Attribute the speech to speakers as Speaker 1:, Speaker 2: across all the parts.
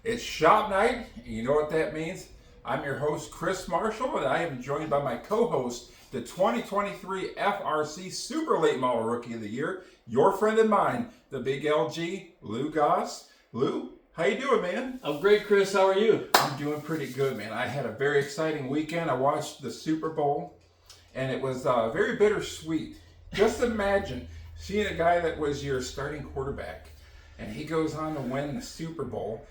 Speaker 1: It's shop night, and you know what that means? I'm your host, Chris Marshall, and I am joined by my co-host, the 2023 FRC Super Late Model Rookie of the Year, your friend and mine, the big LG, Lou Goss. Lou, how you doing, man?
Speaker 2: I'm great, Chris. How are you?
Speaker 1: I'm doing pretty good, man. I had a very exciting weekend. I watched the Super Bowl, and it was very bittersweet. Just imagine seeing a guy that was your starting quarterback, and he goes on to win the Super Bowl,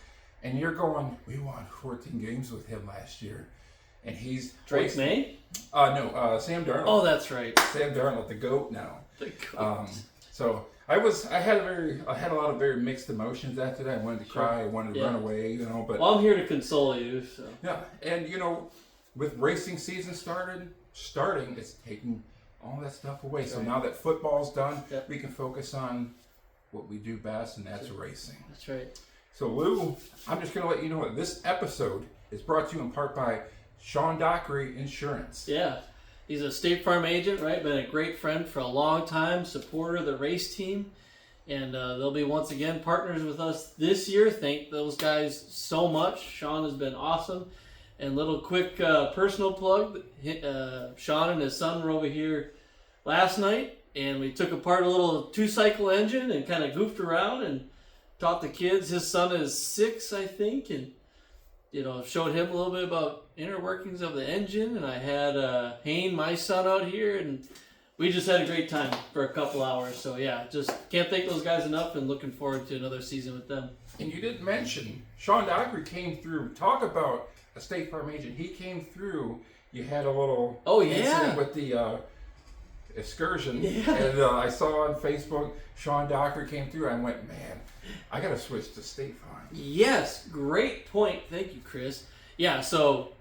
Speaker 1: and you're going, we won 14 games with him last year. And he's...
Speaker 2: Drake May?
Speaker 1: No, Sam Darnold.
Speaker 2: Oh, that's right.
Speaker 1: Sam Darnold, the GOAT now.
Speaker 2: The GOAT.
Speaker 1: So I had a lot of very mixed emotions after that. I wanted to cry, I wanted to run away, but...
Speaker 2: Well, I'm here to console you, so...
Speaker 1: Yeah, and with racing season starting, it's taking all that stuff away. So now that football's done, we can focus on what we do best, and that's racing.
Speaker 2: That's right.
Speaker 1: So Lou, I'm just going to let you know that this episode is brought to you in part by Sean Dockery Insurance.
Speaker 2: Yeah. He's a State Farm agent, right? Been a great friend for a long time, supporter of the race team. And they'll be once again partners with us this year. Thank those guys so much. Sean has been awesome. And little quick personal plug. Sean and his son were over here last night. And we took apart a little 2-cycle engine and kind of goofed around and taught the kids. His son is 6, I think. And, showed him a little bit about inner workings of the engine. And I had Hayne, my son, out here. And we just had a great time for a couple hours. So, yeah, just can't thank those guys enough and looking forward to another season with them.
Speaker 1: And you didn't mention, Sean Dockery came through. Talk about a State Farm agent. He came through. You had a little incident with the excursion. Yeah. And I saw on Facebook, Sean Dockery came through. I went, man, I got to switch to State Farm.
Speaker 2: Yes, great point. Thank you, Chris. Yeah, so,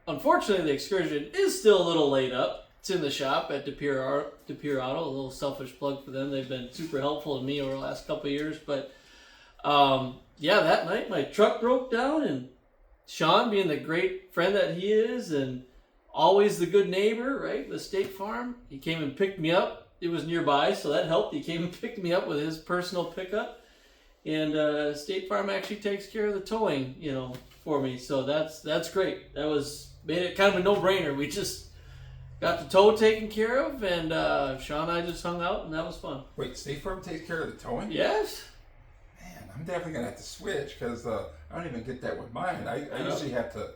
Speaker 2: unfortunately the excursion is still a little laid up. It's in the shop at De Pere Auto. A little selfish plug for them. They've been super helpful to me over the last couple of years. But, that night my truck broke down, and Sean, being the great friend that he is and always the good neighbor, right, the State Farm, he came and picked me up. It was nearby, so that helped. He came and picked me up with his personal pickup. And State Farm actually takes care of the towing, for me. So that's great. That made it kind of a no-brainer. We just got the tow taken care of, and Sean and I just hung out, and that was fun.
Speaker 1: Wait, State Farm takes care of the towing?
Speaker 2: Yes.
Speaker 1: Man, I'm definitely going to have to switch because I don't even get that with mine. I usually have to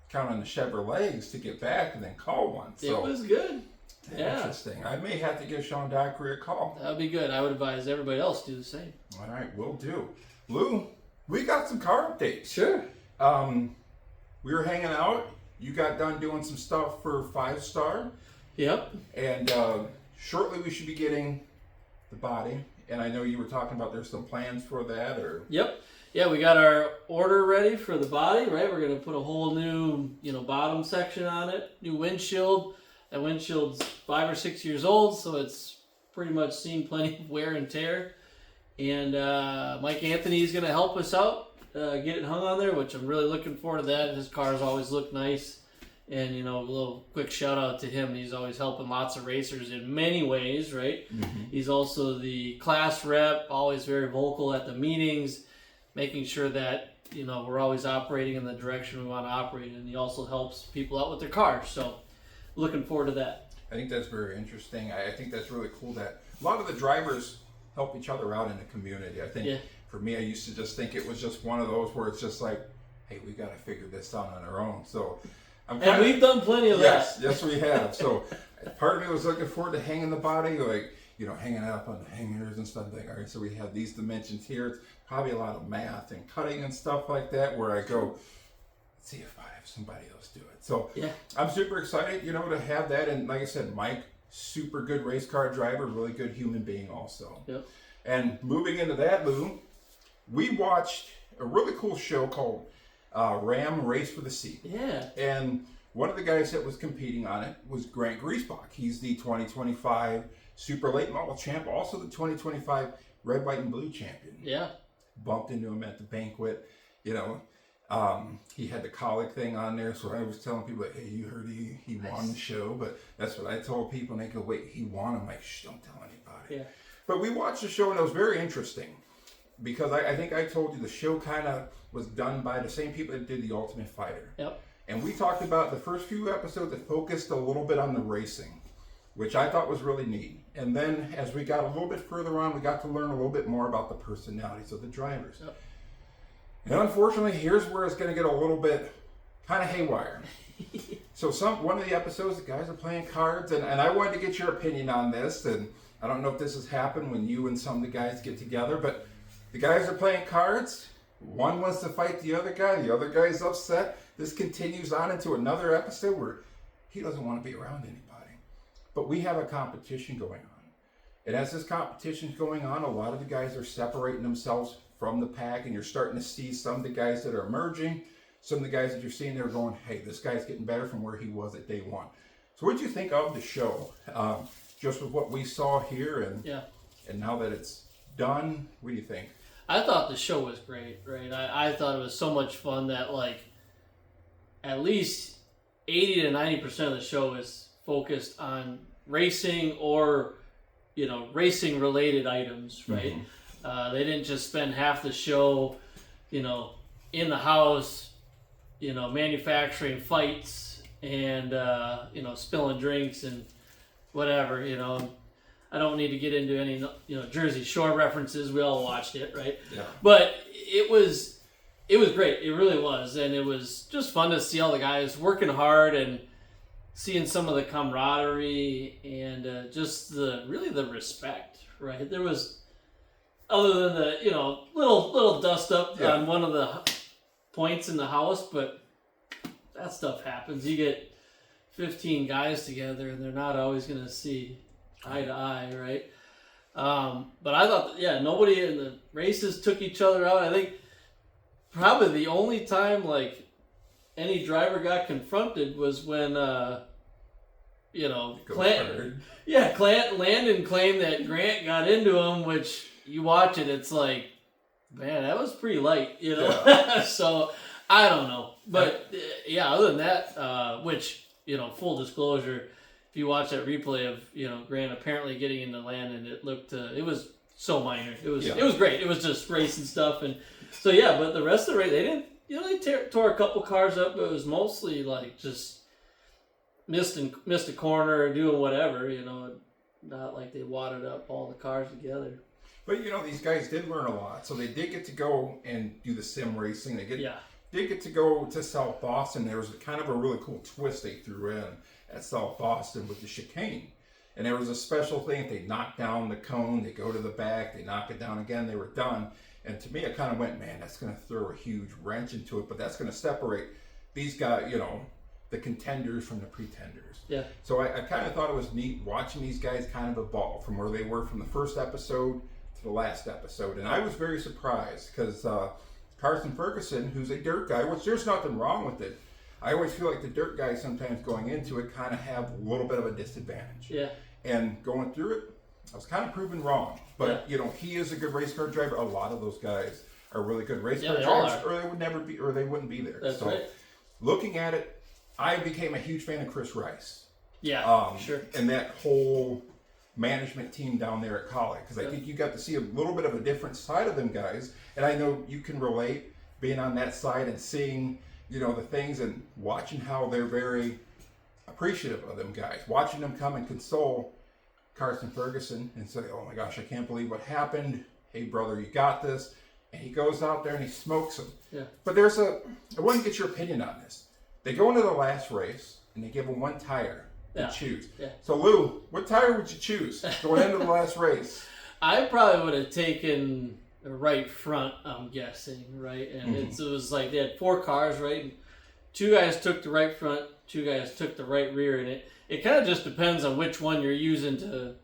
Speaker 1: count on the Chevrolets to get back and then call one. So
Speaker 2: it was good.
Speaker 1: Interesting. I may have to give Sean Dockery a call.
Speaker 2: That would be good. I would advise everybody else to do the same.
Speaker 1: All right, will do. Lou, we got some car updates.
Speaker 2: Sure.
Speaker 1: We were hanging out. You got done doing some stuff for 5-Star.
Speaker 2: Yep.
Speaker 1: And shortly we should be getting the body. And I know you were talking about there's some plans for that, or...
Speaker 2: Yep. Yeah, we got our order ready for the body, right? We're going to put a whole new, bottom section on it, new windshield. That windshield's 5 or 6 years old, so it's pretty much seen plenty of wear and tear. And Mike Anthony is going to help us out, get it hung on there, which I'm really looking forward to that. His cars always look nice. And, a little quick shout out to him. He's always helping lots of racers in many ways, right? Mm-hmm. He's also the class rep, always very vocal at the meetings, making sure that, we're always operating in the direction we want to operate. And he also helps people out with their cars. So looking forward to that.
Speaker 1: I think that's very interesting. I think that's really cool that a lot of the drivers help each other out in the community. I think for me, I used to just think it was just one of those where it's just like, hey, we got to figure this out on our own. So
Speaker 2: we've done plenty of that.
Speaker 1: Yes, we have. So part of me was looking forward to hanging the body, like, hanging it up on the hangers and stuff like that. All right, so we have these dimensions here. It's probably a lot of math and cutting and stuff like that where I go, let's see if I have somebody else do it. So I'm super excited, to have that. And like I said, Mike, super good race car driver, really good human being also.
Speaker 2: Yep.
Speaker 1: And moving into that, Lou, we watched a really cool show called Ram Race for the Seat.
Speaker 2: Yeah.
Speaker 1: And one of the guys that was competing on it was Grant Griezbach. He's the 2025 Super Late Model Champ, also the 2025 Red, White, and Blue Champion.
Speaker 2: Yeah.
Speaker 1: Bumped into him at the banquet, he had the colic thing on there, so I was telling people, like, hey, you heard he won the show, but that's what I told people, and they go, wait, he won? I'm like, shh, don't tell anybody.
Speaker 2: Yeah.
Speaker 1: But we watched the show, and it was very interesting. because I think I told you the show kind of was done by the same people that did The Ultimate Fighter.
Speaker 2: Yep.
Speaker 1: And we talked about the first few episodes that focused a little bit on the racing, which I thought was really neat. And then as we got a little bit further on, we got to learn a little bit more about the personalities of the drivers.
Speaker 2: Yep.
Speaker 1: And unfortunately, here's where it's going to get a little bit kind of haywire. So one of the episodes, the guys are playing cards, and I wanted to get your opinion on this. And I don't know if this has happened when you and some of the guys get together, but the guys are playing cards. One wants to fight the other guy's upset. This continues on into another episode where he doesn't want to be around anybody. But we have a competition going on. And as this competition's going on, a lot of the guys are separating themselves from the pack, and you're starting to see some of the guys that are emerging, some of the guys that you're seeing there going, hey, this guy's getting better from where he was at day one. So what did you think of the show? Just with what we saw here and now that it's done, what do you think?
Speaker 2: I thought the show was great, right? I thought it was so much fun that, like, at least 80 to 90% of the show is focused on racing or, racing related items, right? Mm-hmm. They didn't just spend half the show, in the house, manufacturing fights and, spilling drinks and whatever, I don't need to get into any, Jersey Shore references. We all watched it, right?
Speaker 1: Yeah.
Speaker 2: But it was great. It really was. And it was just fun to see all the guys working hard and seeing some of the camaraderie and just the respect, right? There was, other than the, little dust up on one of the points in the house, but that stuff happens. You get 15 guys together and they're not always going to see eye to eye, right? But I thought, nobody in the races took each other out. I think probably the only time like any driver got confronted was when Landon claimed that Grant got into him, which you watch it, it's like, man, that was pretty light,
Speaker 1: Yeah.
Speaker 2: So I don't know, but other than that, which full disclosure, if you watch that replay of Grant apparently getting into Landon, it looked it was so minor. It was great. It was just racing stuff, and so but the rest of the race they didn't. They tore a couple cars up, but it was mostly like just missed a corner or doing whatever. Not like they wadded up all the cars together.
Speaker 1: But these guys did learn a lot, so they did get to go and do the sim racing. They did get to go to South Boston. There was kind of a really cool twist they threw in at South Boston with the chicane. And there was a special thing. If they knocked down the cone, they go to the back, they knock it down again, they were done. And to me, I kind of went, man, that's going to throw a huge wrench into it, but that's going to separate these guys, the contenders from the pretenders.
Speaker 2: Yeah.
Speaker 1: So I kind of thought it was neat watching these guys kind of evolve from where they were from the first episode to the last episode. And I was very surprised because Carson Ferguson, who's a dirt guy, which there's nothing wrong with it. I always feel like the dirt guys sometimes going into it kind of have a little bit of a disadvantage.
Speaker 2: Yeah.
Speaker 1: And going through it, I was kind of proven wrong. But, he is a good race car driver. A lot of those guys are really good race car drivers, or they wouldn't be there.
Speaker 2: That's right.
Speaker 1: Looking at it, I became a huge fan of Chris Rice.
Speaker 2: Yeah, sure.
Speaker 1: And that whole management team down there at Collie, because I think you got to see a little bit of a different side of them guys. And I know you can relate being on that side and seeing the things and watching how they're very appreciative of them guys. Watching them come and console Carson Ferguson and say, oh my gosh, I can't believe what happened. Hey brother, you got this. And he goes out there and he smokes them.
Speaker 2: Yeah.
Speaker 1: But I want to get your opinion on this. They go into the last race and they give them one tire to choose. Yeah. So Lou, what tire would you choose going into the last race?
Speaker 2: I probably would have taken the right front, I'm guessing, right? And it was like they had 4 cars, right? And 2 guys took the right front, 2 guys took the right rear, and it kind of just depends on which one you're using to,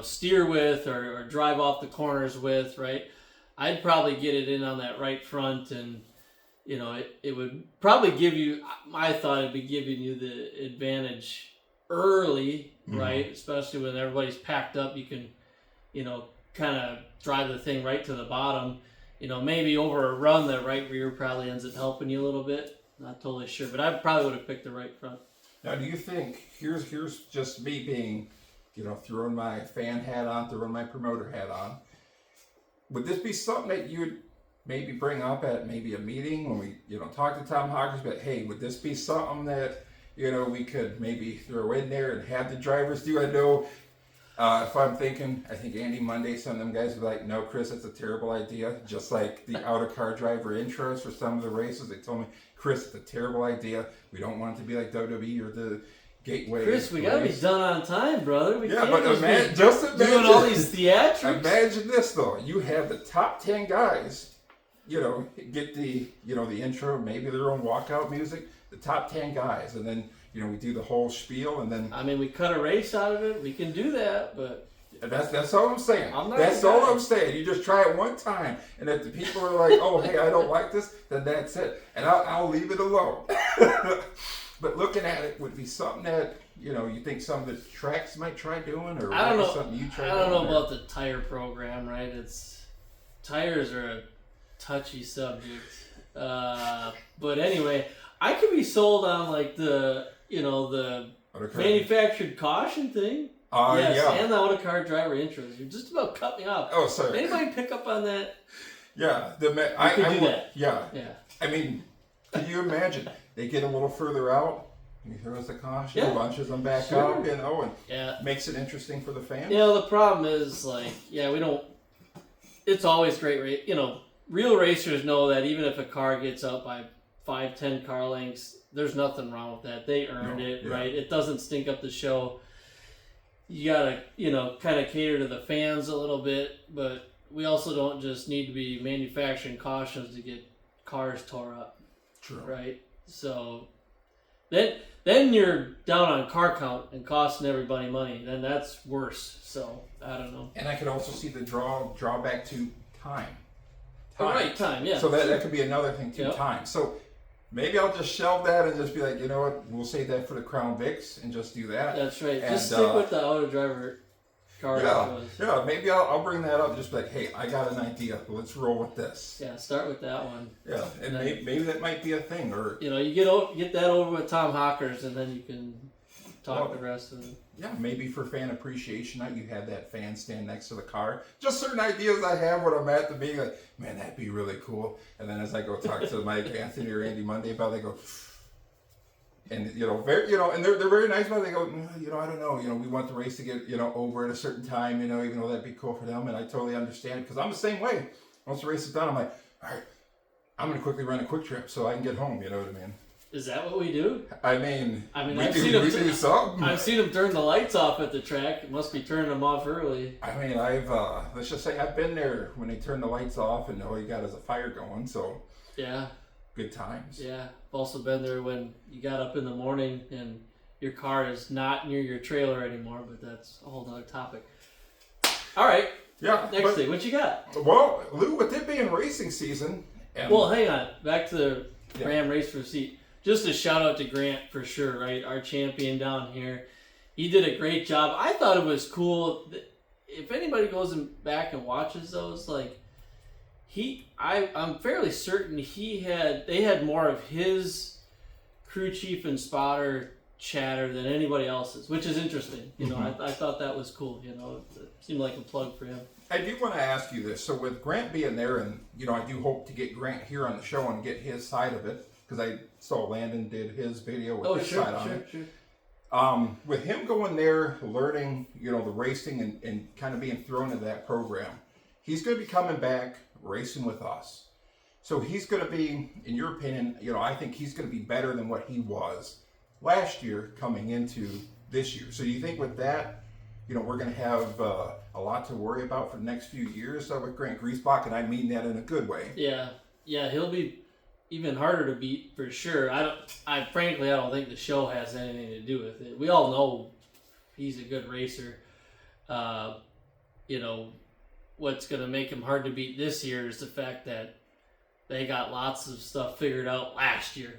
Speaker 2: steer with or drive off the corners with, right? I'd probably get it in on that right front, and it would probably give you. I thought it'd be giving you the advantage early, right? Especially when everybody's packed up, you can, kind of drive the thing right to the bottom. Maybe over a run, the right rear probably ends up helping you a little bit. Not totally sure, but I probably would have picked the right front.
Speaker 1: Now, do you think, here's just me being, throwing my fan hat on, throwing my promoter hat on. would this be something that you would maybe bring up at maybe a meeting when we, talk to Tom Hawkins? But hey, would this be something that we could maybe throw in there and have the drivers do? I know if I'm thinking, I think Andy Monday, some of them guys would be like, no, Chris, that's a terrible idea. Just like the out-of-car driver intros for some of the races, they told me, Chris, it's a terrible idea. We don't want it to be like WWE or the Gateway.
Speaker 2: Chris, we gotta be done on time, brother. We can't
Speaker 1: but
Speaker 2: just
Speaker 1: imagine
Speaker 2: doing all these theatrics.
Speaker 1: Imagine this though. You have the top 10 guys, get the the intro, maybe their own walkout music, the top 10 guys, and then we do the whole spiel, and then
Speaker 2: we cut a race out of it. We can do that, but
Speaker 1: that's all I'm saying.
Speaker 2: That's
Speaker 1: all I'm saying. You just try it one time, and if the people are like, oh hey, I don't like this, then that's it, and I'll leave it alone. But looking at it would be something that you think some of the tracks might try doing, or
Speaker 2: I don't know.
Speaker 1: Something you try.
Speaker 2: I don't know about the tire program, right? Tires are a touchy subject, but anyway, I could be sold on like the manufactured caution thing. Yes,
Speaker 1: yeah.
Speaker 2: And the out-of-car driver intros. You're just about cut me off.
Speaker 1: Oh, sorry.
Speaker 2: Anybody pick up on that?
Speaker 1: Yeah,
Speaker 2: I could do that.
Speaker 1: Yeah.
Speaker 2: Yeah.
Speaker 1: I mean, can you imagine? They get a little further out. He throws the caution, bunches them back up, and makes it interesting for the fans.
Speaker 2: The problem is we don't. It's always great, real racers know that even if a car gets up by 5-10 car lengths, there's nothing wrong with that. They earned it, right? It doesn't stink up the show. You gotta, kind of cater to the fans a little bit, but we also don't just need to be manufacturing cautions to get cars tore up.
Speaker 1: True.
Speaker 2: Right? So then you're down on car count and costing everybody money. Then that's worse. So I don't know.
Speaker 1: And I could also see the drawback to time.
Speaker 2: Time, yeah.
Speaker 1: So that could be another thing too,
Speaker 2: Yep.
Speaker 1: time. So maybe I'll just shelve that and just be like, you know what, we'll save that for the Crown Vics and just do that.
Speaker 2: That's right.
Speaker 1: And,
Speaker 2: just stick with the auto driver car.
Speaker 1: Yeah, maybe I'll bring that up and just be like, hey, I got an idea. Let's roll with this.
Speaker 2: Yeah, start with that one.
Speaker 1: Yeah, and maybe that might be a thing. Or
Speaker 2: you get that over with Tom Hawkers, and then you can talk the rest of it.
Speaker 1: Yeah, maybe for fan appreciation night, you have that fan stand next to the car. Just certain ideas I have when I'm at the meeting, like, man, that'd be really cool. And then as I go talk to Mike Anthony or Andy Monday about it, they go, and very, and they're very nice about it. They go, I don't know, we want the race to get, over at a certain time, even though that'd be cool for them. And I totally understand because I'm the same way. Once the race is done, I'm like, all right, I'm gonna quickly run a quick trip so I can get home. You know what I mean?
Speaker 2: Is that what we do?
Speaker 1: I mean,
Speaker 2: I've seen them something. I've seen them turn the lights off at the track. It must be turning them off early.
Speaker 1: I mean, let's just say I've been there when they turn the lights off and all you got is a fire going. So
Speaker 2: yeah,
Speaker 1: good times.
Speaker 2: Yeah, I've also been there when you got up in the morning and your car is not near your trailer anymore. But that's a whole other topic. All right.
Speaker 1: Yeah.
Speaker 2: Next thing, what you got?
Speaker 1: Well, Lou, with it being racing season.
Speaker 2: Well, hang on. Back to the Ram Race for Seat. Just a shout out to Grant for sure, right? Our champion down here. He did a great job. I thought it was cool. If anybody goes back and watches those, I'm fairly certain they had more of his crew chief and spotter chatter than anybody else's, which is interesting. I thought that was cool. It seemed like a plug for him.
Speaker 1: I do want to ask you this. So with Grant being there, and I do hope to get Grant here on the show and get his side of it. Because I saw Landon did his video with his side on it. Sure. With him going there, learning, the racing and kind of being thrown into that program, he's going to be coming back racing with us. So he's going to be, in your opinion, I think he's going to be better than what he was last year coming into this year. So do you think with that, we're going to have a lot to worry about for the next few years with Grant Griezbach, and I mean that in a good way.
Speaker 2: Yeah, he'll be even harder to beat for sure. I frankly don't think the show has anything to do with it. We all know he's a good racer. What's going to make him hard to beat this year is the fact that they got lots of stuff figured out last year,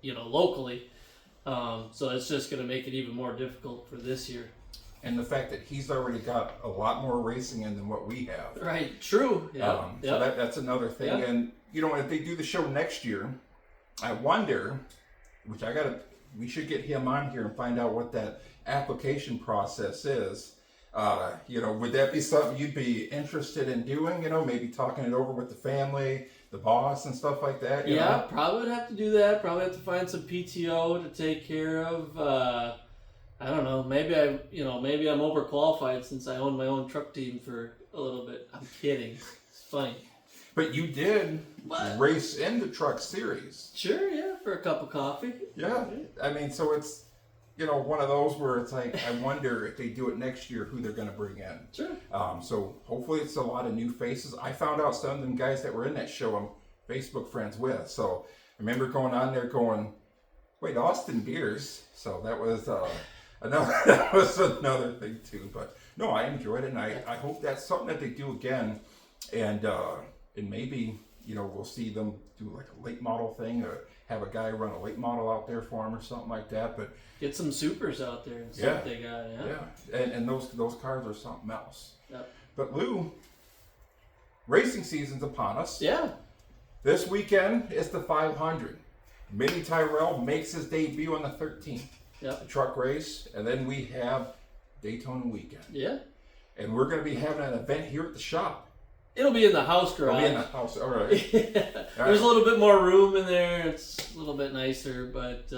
Speaker 2: locally. So it's just going to make it even more difficult for this year.
Speaker 1: And the fact that he's already got a lot more racing in than what we have.
Speaker 2: Right, true.
Speaker 1: So that's another thing. Yep. And, if they do the show next year, I wonder, we should get him on here and find out what that application process is. Would that be something you'd be interested in doing? Maybe talking it over with the family, the boss, and stuff like that. You know?
Speaker 2: Probably would have to do that. Probably have to find some PTO to take care of. I don't know. Maybe I'm overqualified since I own my own truck team for a little bit. I'm kidding. It's funny.
Speaker 1: But you did race in the truck series.
Speaker 2: Sure, yeah, for a cup of coffee.
Speaker 1: Yeah, I mean, so it's one of those where it's like I wonder if they do it next year who they're going to bring in.
Speaker 2: Sure.
Speaker 1: So hopefully it's a lot of new faces. I found out some of them guys that were in that show I'm Facebook friends with. So I remember going on there going, wait, Austin Beers. So that was another thing too. But no, I enjoyed it, and I hope that's something that they do again, and maybe we'll see them do like a late model thing, or have a guy run a late model out there for them or something like that. But
Speaker 2: get some supers out there and see what they got.
Speaker 1: Yeah, and those cars are something else.
Speaker 2: Yep.
Speaker 1: But Lou, racing season's upon us.
Speaker 2: Yeah.
Speaker 1: This weekend is the 500. Mini Tyrell makes his debut on the 13th.
Speaker 2: Yep.
Speaker 1: The truck race, and then we have Daytona weekend.
Speaker 2: Yeah.
Speaker 1: And we're going to be having an event here at the shop.
Speaker 2: It'll be in the house garage.
Speaker 1: It'll be in the house. All right.
Speaker 2: There's a little bit more room in there. It's a little bit nicer, but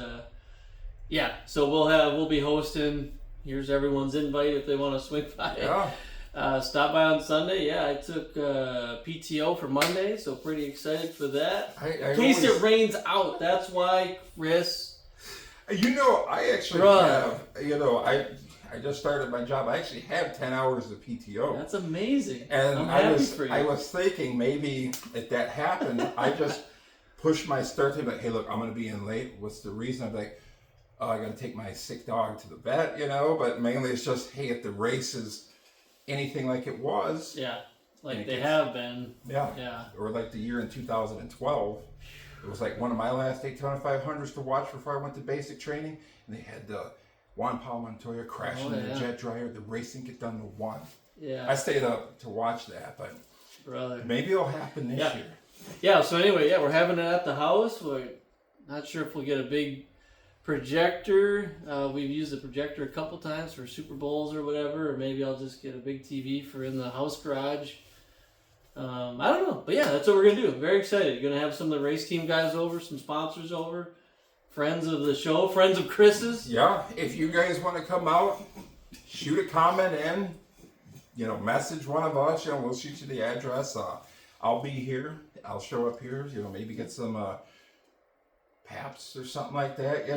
Speaker 2: So we'll be hosting. Here's everyone's invite if they want to swing by.
Speaker 1: Yeah.
Speaker 2: Stop by on Sunday. Yeah, I took PTO for Monday, so pretty excited for that. In case it rains out, that's why, Chris.
Speaker 1: I actually have. I just started my job. I actually have 10 hours of PTO.
Speaker 2: That's amazing.
Speaker 1: And
Speaker 2: I'm happy for you.
Speaker 1: I was thinking maybe if that happened, I just push my start time like, hey, look, I'm going to be in late. What's the reason? I'm like, I got to take my sick dog to the vet, But mainly it's just, hey, if the race is anything like it was.
Speaker 2: Yeah, like they have been.
Speaker 1: Yeah. Or like the year in 2012. It was like one of my last Daytona 500s to watch before I went to basic training. And they had Juan Pablo Montoya crashing in the jet dryer. The racing get done to one.
Speaker 2: Yeah.
Speaker 1: I stayed up to watch that, but maybe it'll happen this year.
Speaker 2: Yeah, so anyway, we're having it at the house. We're not sure if we'll get a big projector. We've used the projector a couple times for Super Bowls or whatever, or maybe I'll just get a big TV for in the house garage. I don't know, but that's what we're going to do. I'm very excited. Going to have some of the race team guys over, some sponsors over. Friends of the show, friends of Chris's.
Speaker 1: Yeah, if you guys want to come out, shoot a comment in, message one of us, we'll shoot you the address. I'll be here. I'll show up here, maybe get some Paps or something like that,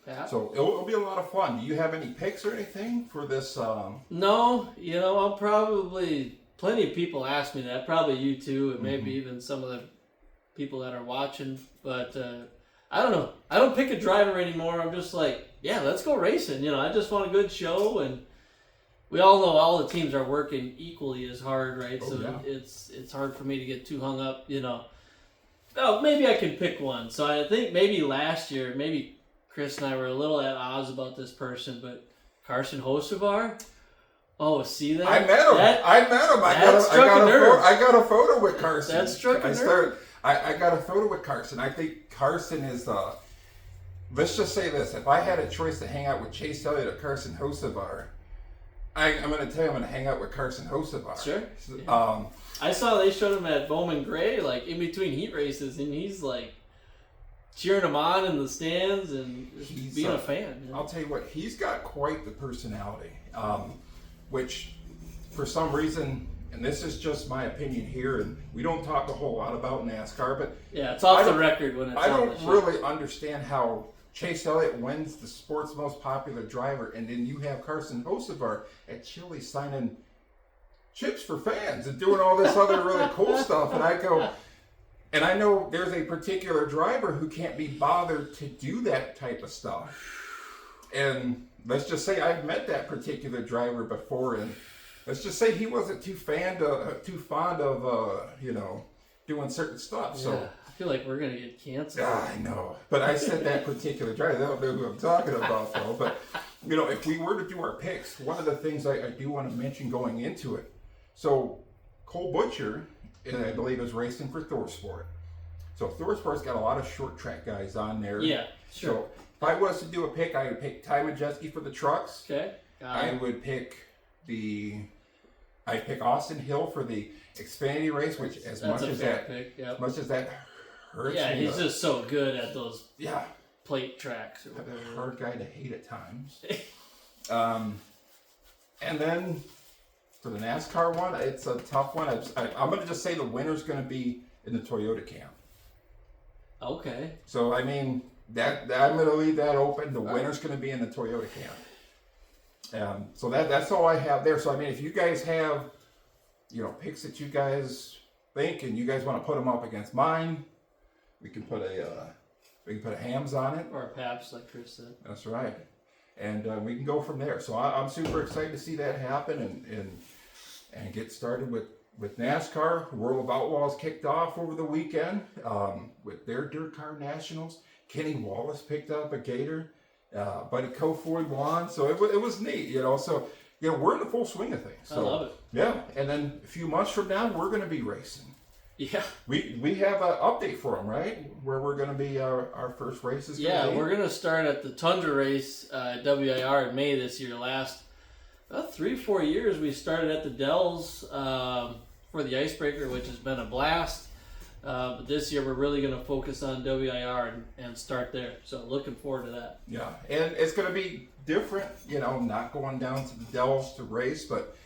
Speaker 2: Pap.
Speaker 1: So it'll be a lot of fun. Do you have any picks or anything for this?
Speaker 2: No, I'll probably, plenty of people ask me that, probably you too, and maybe even some of the people that are watching, but I don't know. I don't pick a driver anymore. I'm just like, let's go racing. I just want a good show, and we all know all the teams are working equally as hard, right? It's hard for me to get too hung up, Oh, maybe I can pick one. So I think maybe last year, maybe Chris and I were a little at odds about this person, but Carson Hocevar. Oh, see that?
Speaker 1: I met him. I got a photo with Carson.
Speaker 2: That struck a nerve.
Speaker 1: I got a photo with Carson. I think Carson is, let's just say this. If I had a choice to hang out with Chase Elliott or Carson Hocevar, I'm going to tell you I'm going to hang out with Carson Hocevar.
Speaker 2: Sure. Yeah. I saw they showed him at Bowman Gray, like in between heat races, and he's like cheering him on in the stands and he's being a fan.
Speaker 1: I'll tell you what, he's got quite the personality, which for some reason, and this is just my opinion here, and we don't talk a whole lot about NASCAR, but
Speaker 2: it's off the record when it's
Speaker 1: I don't really understand how Chase Elliott wins the sport's most popular driver, and then you have Carson Hocevar at Chile signing chips for fans and doing all this other really cool stuff, and I go, and I know there's a particular driver who can't be bothered to do that type of stuff, and let's just say I've met that particular driver before, and let's just say he wasn't too fond of doing certain stuff. So
Speaker 2: I feel like we're gonna get canceled.
Speaker 1: I know, but I said that particular driver. They don't know who I'm talking about, though. But if we were to do our picks, one of the things I do want to mention going into it. So Cole Butcher, I believe, is racing for ThorSport. So ThorSport's got a lot of short track guys on there.
Speaker 2: Yeah, sure.
Speaker 1: So if I was to do a pick, I would pick Ty Majeski for the trucks.
Speaker 2: Okay.
Speaker 1: I would pick I pick Austin Hill for the Xfinity race, which as much as that hurts
Speaker 2: Yeah,
Speaker 1: me,
Speaker 2: he's just so good at those
Speaker 1: yeah,
Speaker 2: plate tracks. Or
Speaker 1: I'm
Speaker 2: whatever.
Speaker 1: a hard guy to hate at times. And then for the NASCAR one, it's a tough one. I'm going to just say the winner's going to be in the Toyota camp.
Speaker 2: Okay.
Speaker 1: So I mean that I'm going to leave that open. The winner's going to be in the Toyota camp. So that's all I have there. So I mean, if you guys have, picks that you guys think and you guys want to put them up against mine, we can put a hams on it
Speaker 2: Or a Paps, like Chris said.
Speaker 1: That's right. And we can go from there. So I'm super excited to see that happen and get started with NASCAR. World of Outlaws kicked off over the weekend with their Dirt Car Nationals. Kenny Wallace picked up a Gator. Buddy Kofoid won. So it was neat, So, we're in the full swing of things. So,
Speaker 2: I love it.
Speaker 1: Yeah. And then a few months from now, we're going to be racing.
Speaker 2: Yeah.
Speaker 1: We have an update for them, right? Where we're going to be, our first race is going to be.
Speaker 2: We're going to start at the Tundra race at WIR in May this year. Last about 3-4 years, we started at the Dells for the Icebreaker, which has been a blast. But this year, we're really going to focus on WIR and start there. So looking forward to that.
Speaker 1: Yeah, and it's going to be different, not going down to the Dells to race, but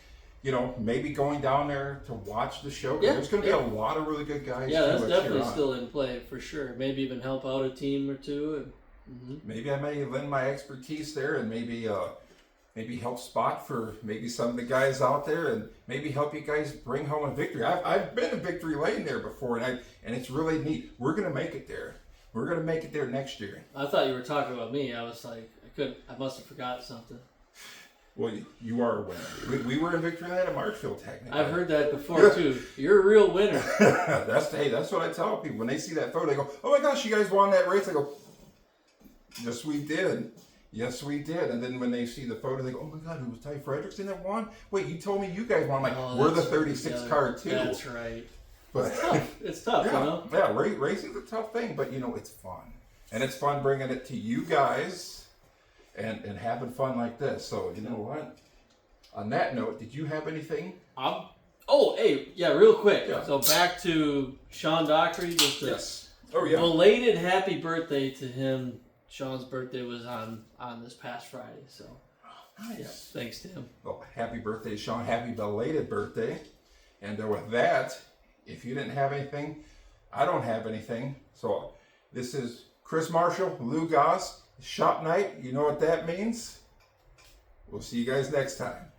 Speaker 1: maybe going down there to watch the show.
Speaker 2: Yeah,
Speaker 1: There's going to be a lot of really good guys.
Speaker 2: Yeah, that's
Speaker 1: to
Speaker 2: definitely
Speaker 1: cheer on.
Speaker 2: still in play for sure. Maybe even help out a team or two.
Speaker 1: Maybe I may lend my expertise there and maybe help spot for maybe some of the guys out there and maybe help you guys bring home a victory. I've been to Victory Lane there before and it's really neat. We're going to make it there. We're going to make it there next year.
Speaker 2: I thought you were talking about me. I was like, I must have forgot something.
Speaker 1: Well, you are a winner. We were in Victory Lane at Marshfield, technically.
Speaker 2: I've heard that before, too. You're a real winner.
Speaker 1: That's what I tell people. When they see that photo, they go, oh my gosh, you guys won that race. I go, yes, we did. Yes, we did. And then when they see the photo, they go, oh my God, it was Ty Fredrickson that won? Wait, you told me you guys won. I'm like, we're the 36 car, too.
Speaker 2: That's right.
Speaker 1: But
Speaker 2: It's tough,
Speaker 1: Yeah, racing's a tough thing, but, it's fun. And it's fun bringing it to you guys. And having fun like this. So, you know what? On that note, did you have anything?
Speaker 2: Real quick.
Speaker 1: Yeah.
Speaker 2: So back to Sean Dockery. Just belated happy birthday to him. Sean's birthday was on this past Friday. So,
Speaker 1: Nice.
Speaker 2: Thanks to him.
Speaker 1: Well, happy birthday, Sean. Happy belated birthday. And with that, if you didn't have anything, I don't have anything. So, this is Chris Marshall, Lou Goss. Shop night, you know what that means? We'll see you guys next time.